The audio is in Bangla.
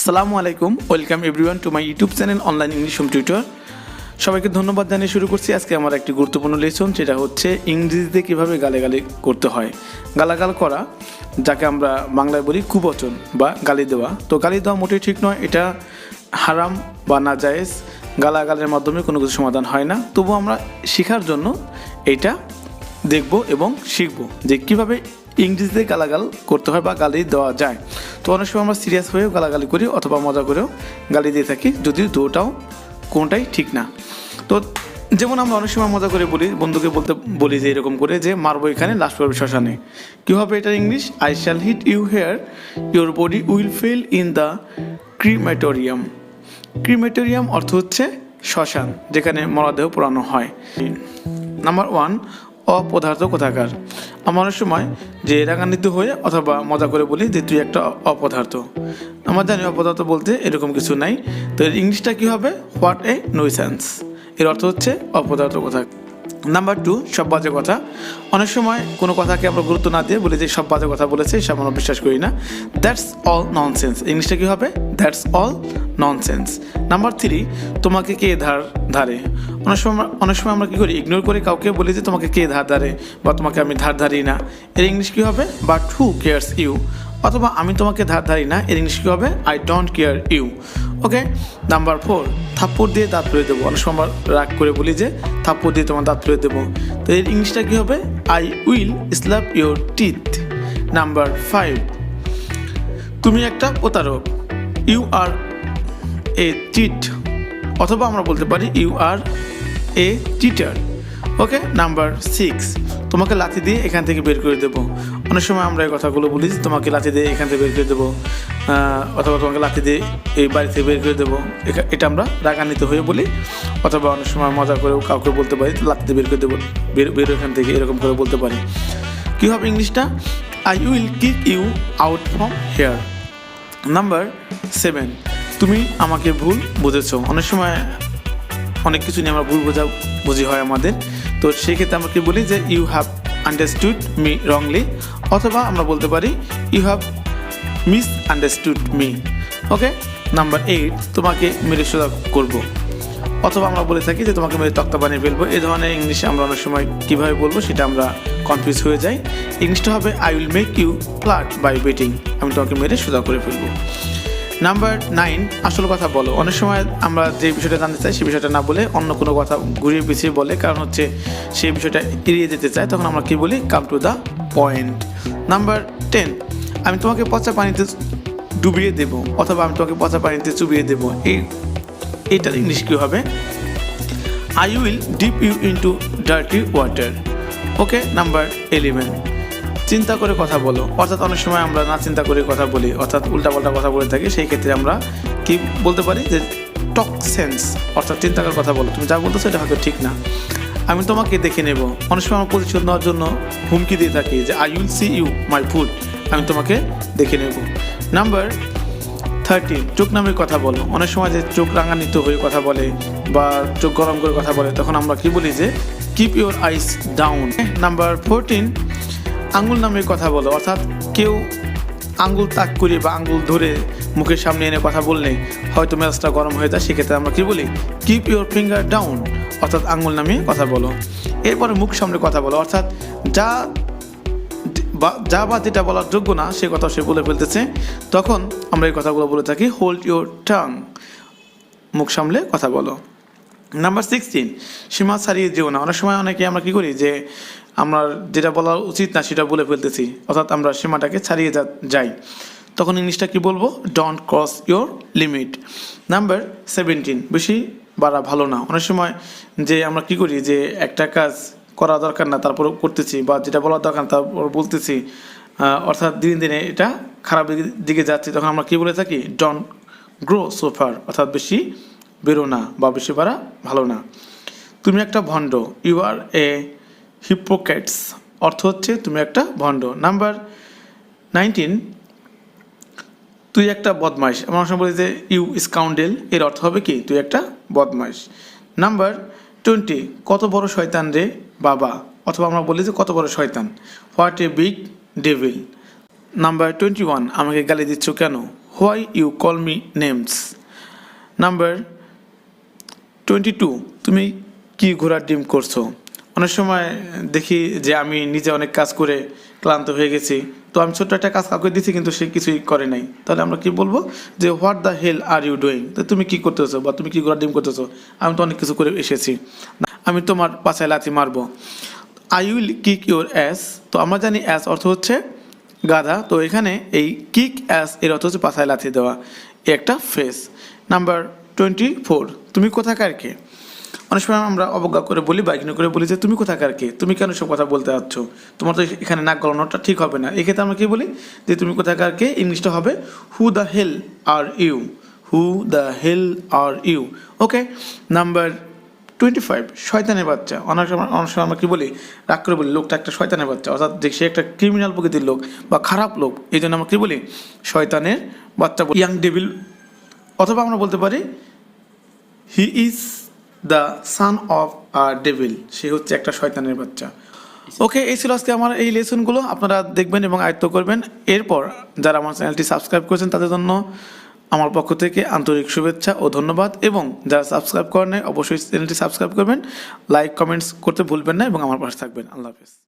আসসালামু আলাইকুম, welcome everyone to my YouTube channel online English home tutor. সবাইকে ধন্যবাদ জানিয়ে শুরু করছি আজকে আমার একটি গুরুত্বপূর্ণ লেসন, যেটা হচ্ছে ইংরেজিতে কীভাবে গালাগালি করতে হয়। গালাগাল করা, যাকে আমরা বাংলায় বলি কুবচন বা গালি দেওয়া। তো গালি দেওয়া মোটেই ঠিক নয়, এটা হারাম বা নাজায়েজ। গালাগালের মাধ্যমে কোনো কিছু সমাধান হয় না। তবু আমরা শেখার জন্য এইটা দেখব এবং শিখব যে কীভাবে ইংরেজিতে গালাগাল করতে হয় বা গালি দেওয়া যায়। তো অনেক সময় আমরা সিরিয়াস হয়েও গালাগালি করি অথবা মজা করেও গালি দিয়ে থাকি, যদিও কোনটাই ঠিক না। তো যেমন আমরা অনেক সময় মজা করে বলি, বন্ধুকে বলি যে এরকম করে যে মারবো এখানে, লাশ পড়বে শ্মশানে। কী হবে এটার English? I shall hit you here, your body will fell in the crematorium. Crematorium অর্থ হচ্ছে শ্মশান, যেখানে মরদেহ পোড়ানো হয়। নাম্বার 1, অপদার্থ কোথাকার। আমরা অনেক সময় যে রাগান্বিত হয়ে অথবা মজা করে বলি যে তুই একটা অপদার্থ। আমরা জানি অপদার্থ বলতে এরকম কিছু নাই। তো এর ইংলিশটা কী হবে? What a nonsense. এর অর্থ হচ্ছে অপদার্থ কোথাকার। নাম্বার 2, সব বাজে কথা। অনেক সময় কোনো কথাকে আমরা গুরুত্ব না দিয়ে বলি যে সব বাজে কথা বলেছে, সব আমরা বিশ্বাস করি না। That's all nonsense. ইংলিশটা কী হবে? That's all nonsense. নাম্বার 3, তোমাকে কে ধারে। অনেক সময় আমরা কী করি? ইগনোর করে কাউকে বলি যে তোমাকে কে ধারে বা তোমাকে আমি ধারি না। এর ইংলিশ কী হবে? But who cares you. অথবা আমি তোমাকে ধারি না, এর ইংলিশ কী হবে? I don't care you. Okay. Number 4, থাপ্পড় দিয়ে দাঁত ফেলে দেবো। অনেক সময় আমরা রাগ করে বলি যে থাপ্পড় দিয়ে তোমার দাঁত ফেলে দেবো। তো এর ইংলিশটা কী হবে? I will slap your teeth. Number 5, তুমি একটা প্রতারক। You are a cheat. অথবা আমরা বলতে পারি you are a cheater. Okay. Number 6, তোমাকে লাথি দিয়ে এখান থেকে বের করে দেবো। অনেক সময় আমরা এই কথাগুলো বলি যে তোমাকে লাথি দিয়ে এখান থেকে বের করে দেবো, অথবা তোমাকে লাথি দিয়ে এই বাড়ি থেকে বের করে দেবো। এটা আমরা রাগান্বিত হয়ে বলি, অথবা অনেক সময় মজা করেও কাউকে বলতে পারি লাথি দিয়ে বের করে দেবো, বের এখান থেকে, এরকম করে বলতে পারি। কী হবে ইংলিশটা? I will kick you out from here. Number 7, তুমি আমাকে ভুল বুঝেছো। অনেক সময় অনেক কিছু নিয়ে আমরা ভুল বুঝি হয় আমাদের। তো সেই ক্ষেত্রে আমরা কি বলি যে you have understood me wrongly, অথবা আমরা বলতে পারি you have misunderstood me. Okay. Number 8, তোমাকে মেরে সোজা করবো, অথবা আমরা বলে থাকি যে তোমাকে মেরে তক্তা বানিয়ে ফেলবো। এই ধরনের ইংলিশে আমরা অনেক সময় কীভাবে বলবো সেটা আমরা কনফিউজ হয়ে যাই। ইংলিশটা হবে I will make you flat by beating. আমি তোমাকে মেরে সোজা করে ফেলবো। নাম্বার 9, আসল কথা বলো। অনেক সময় আমরা যে বিষয়টা জানতে চাই সেই বিষয়টা না বলে অন্য কোনো কথা ঘুরিয়ে পিছিয়ে বলে, কারণ হচ্ছে সেই বিষয়টা এড়িয়ে যেতে চায়। তখন আমরা কী বলি? Come to the point. Number 10, আমি তোমাকে পচা পানিতে ডুবিয়ে দেবো, অথবা আমি তোমাকে পচা পানিতে চুবিয়ে দেবো। এইটার ইংলিশ কী হবে? I will dip you into dirty water. Okay. Number 11, চিন্তা করে কথা বলো। অর্থাৎ অনেক সময় আমরা না চিন্তা করে কথা বলি, অর্থাৎ উল্টাপাল্টা কথা বলে থাকি। সেই ক্ষেত্রে আমরা কি বলতে পারি? যে টক সেন্স, অর্থাৎ চিন্তা করে কথা বলো, তুমি যা বলতেছো এটা হয়তো ঠিক না। আমি তোমাকে দেখে নেব। অনেক সময় আমরা প্রতিশোধ নেওয়ার জন্য হুমকি দিয়ে থাকি যে I will see you my food. আমি তোমাকে দেখে নেব। নাম্বার 13, চোখ নামের কথা বলো। অনেক সময় যে চোখ রাঙান্বিত হয়ে কথা বলে বা চোখ গরম করে কথা বলে, তখন আমরা কি বলি? যে keep your eyes down. Number 14, আঙ্গুল নামে কথা বলো। অর্থাৎ কেউ আঙ্গুল তাক করে বা আঙ্গুল ধরে মুখের সামনে এনে কথা বললে হয়তো মেজাজটা গরম হয়ে যায়। সেক্ষেত্রে আমরা কী বলি? Keep your finger down. অর্থাৎ আঙ্গুল নামিয়ে কথা বলো। এরপরে মুখ সামনে কথা বলো, অর্থাৎ যা বা যেটা বলার যোগ্য না সে কথা সে বলে ফেলতেছে, তখন আমরা এই কথাগুলো বলে থাকি হোল্ড ইউর টাং। মুখ সামলে কথা বলো। নাম্বার 16, সীমা ছাড়িয়ে যেও না। অনেক সময় অনেকে আমরা কী করি? যে আমরা যেটা বলা উচিত না সেটা বলে ফেলতেছি, অর্থাৎ আমরা সীমাটাকে ছাড়িয়ে যাই। তখন ইংলিশটা কি বলবো? Don't cross your limit. Number 17, বেশি বাড়া ভালো না। অনেক সময় যে আমরা কী করি? যে একটা কাজ করা দরকার না তারপর করতেছি, বা যেটা বলার দরকার তারপর বলতেছি, অর্থাৎ দিনে দিনে এটা খারাপ দিকে যাচ্ছে। তখন আমরা কী বলে থাকি? Don't grow so far. অর্থাৎ বেশি বেরো না বা বেশি বাড়া ভালো না। তুমি একটা ভণ্ড। You are a hypocrites. অর্থ হচ্ছে তুমি একটা ভণ্ড। নাম্বার 19, তুই একটা বদমাইশ। আমরা অনেক সময় বলি যে ইউ স্কাউন্ডেল। এর অর্থ হবে কি? তুই একটা বদমাইশ। নাম্বার 20, কত বড় শয়তান রে বাবা। অথবা আমরা বলি যে কত বড় শয়তান, what a big devil. Number 21, আমাকে গালি দিচ্ছ কেন? Why you call me names. Number 22, তুমি কি ঘোড়ার ডিম করছো? অনেক সময় দেখি যে আমি নিজে অনেক কাজ করে ক্লান্ত হয়ে গেছি, তো আমি ছোট্ট একটা কাজ কাউকে দিচ্ছি কিন্তু সে কিছুই করে নাই, তাহলে আমরা কি বলবো যে what the hell are you doing, তো তুমি কি করতেছো বা তুমি কি ঘোড়ার ডিম করতেছো, আমি তো অনেক কিছু করে এসেছি, আমি তোমার পাছায় লাথি মারবো। I will kick your ass, তো আমরা জানি অ্যাস অর্থ হচ্ছে গাধা, তো এখানে এই কিক অ্যাস এর অর্থ হচ্ছে পাছায় লাথি দেওয়া, একটা ফ্রেজ। নাম্বার 24, তুমি কোথাকার কে? অনেক সময় আমরা অবজ্ঞা করে বলি বা ইগনোর করে বলি যে তুমি কোথাকার কে, তুমি কেন সব কথা বলতে যাচ্ছ, তোমার তো এখানে নাক গলানোটা ঠিক হবে না। এক্ষেত্রে আমরা কি বলি যে তুমি কোথাকার কে, ইংলিশটা হবে who the hell are you, who the hell are you. Okay. Number 25, শয়তানের বাচ্চা। অনেক সময় আমরা কি বলি, রাগ করে বলি লোকটা একটা শয়তানের বাচ্চা, অর্থাৎ যে সে একটা ক্রিমিনাল প্রকৃতির লোক বা খারাপ লোক, এই জন্য আমরা কি বলি শয়তানের বাচ্চা, ইয়াং ডেভিল। অথবা আমরা বলতে পারি he is the son of a devil, সে হচ্ছে একটা শয়তানের বাচ্চা। ওকে, এই ছিল আজকে আমার এই লেসনগুলো, আপনারা দেখবেন এবং আয়ত্ত করবেন। এরপর যারা আমার চ্যানেলটি সাবস্ক্রাইব করেছেন তাদের জন্য আমার পক্ষ থেকে আন্তরিক শুভেচ্ছা ও ধন্যবাদ, এবং যারা সাবস্ক্রাইব করেন নাই অবশ্যই চ্যানেলটি সাবস্ক্রাইব করবেন, লাইক কমেন্টস করতে ভুলবেন না এবং আমার পাশে থাকবেন। আল্লাহ হাফেজ।